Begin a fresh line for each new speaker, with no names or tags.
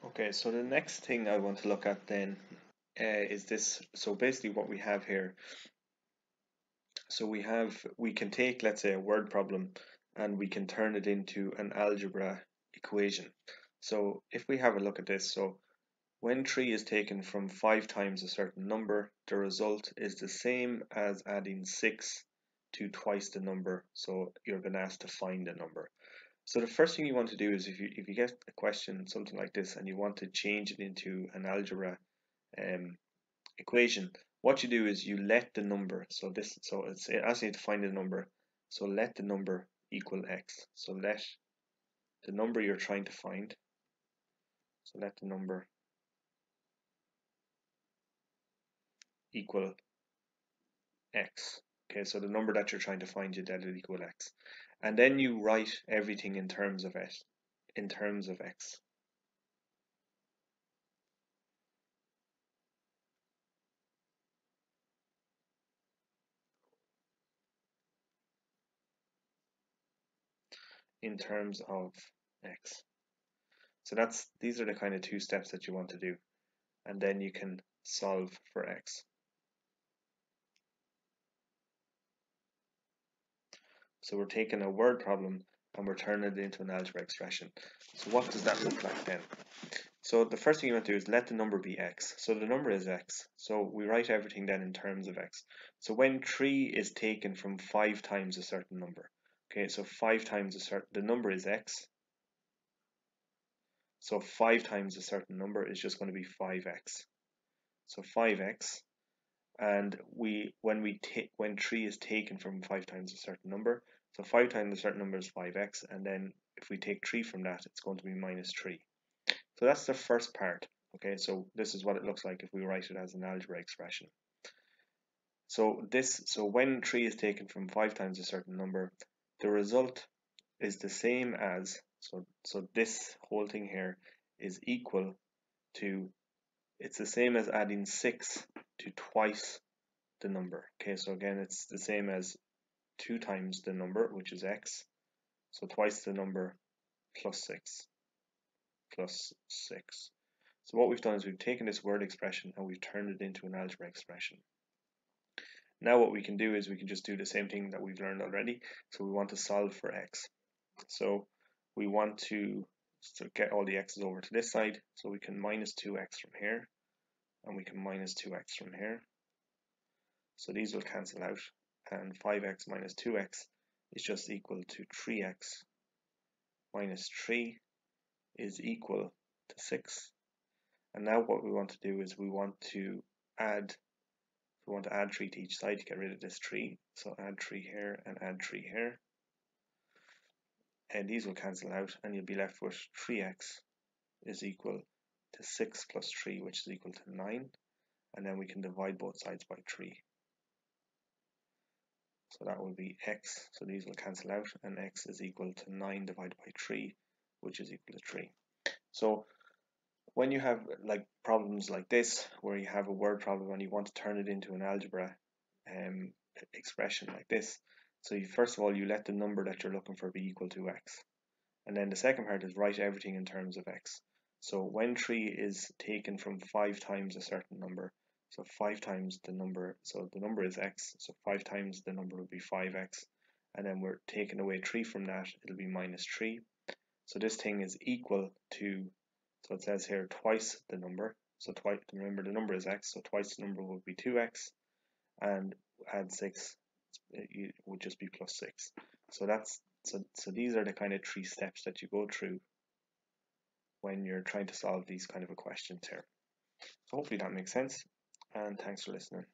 Okay, so the next thing I want to look at then is this. So basically what we have here, so we can take, let's say, a word problem and we can turn it into an algebra equation. So if we have a look at this, so when 3 is taken from 5 times a certain number, the result is the same as adding 6 to twice the number. So you're going to ask to find a number. So the first thing you want to do is if you get a question something like this and you want to change it into an algebra equation, what you do is you let the number, so it's asking you to find a number, so let the number equal x. So let the number you're trying to find, so let the number equal x. Okay, so the number that you're trying to find, you let it equal x. And then you write everything in terms of it, in terms of x. In terms of x. So these are the kind of two steps that you want to do. And then you can solve for x. So we're taking a word problem and we're turning it into an algebra expression. So what does that look like then? So the first thing you want to do is let the number be x. So the number is x. So we write everything then in terms of x. So when 3 is taken from 5 times a certain number, okay, so 5 times the number is x. So 5 times a certain number is just going to be 5x. So 5x, and when 3 is taken from 5 times a certain number, so 5 times a certain number is 5x, and then if we take 3 from that, it's going to be minus 3. So that's the first part. Okay, so this is what it looks like if we write it as an algebra expression. So when 3 is taken from 5 times a certain number, the result is the same as, so this whole thing here is equal to, it's the same as adding 6 to twice the number. Okay, so again, it's the same as 2 times the number, which is x, so twice the number plus 6. So what we've done is we've taken this word expression and we've turned it into an algebra expression. Now what we can do is we can just do the same thing that we've learned already. So we want to solve for x. So we want to get all the x's over to this side, so we can minus 2x from here, and we can minus 2x from here. So these will cancel out, and 5x minus 2x is just equal to 3x minus 3 is equal to 6. And now what we want to do is we want to add 3 to each side to get rid of this 3. So add 3 here and add 3 here. And these will cancel out, and you'll be left with 3x is equal to 6 plus 3, which is equal to 9. And then we can divide both sides by 3. So that will be x, so these will cancel out, and x is equal to 9 divided by 3, which is equal to 3. So when you have like problems like this, where you have a word problem and you want to turn it into an algebra expression like this, so first of all you let the number that you're looking for be equal to x, and then the second part is write everything in terms of x. So when 3 is taken from 5 times a certain number, so 5 times the number, so the number is x, so 5 times the number would be 5x, and then we're taking away 3 from that, it'll be minus 3. So this thing is equal to, so it says here twice the number, so twice, remember the number is x, so twice the number would be 2x, and add 6, it would just be plus 6. So so these are the kind of 3 steps that you go through when you're trying to solve these kind of questions here. So hopefully that makes sense, and thanks for listening.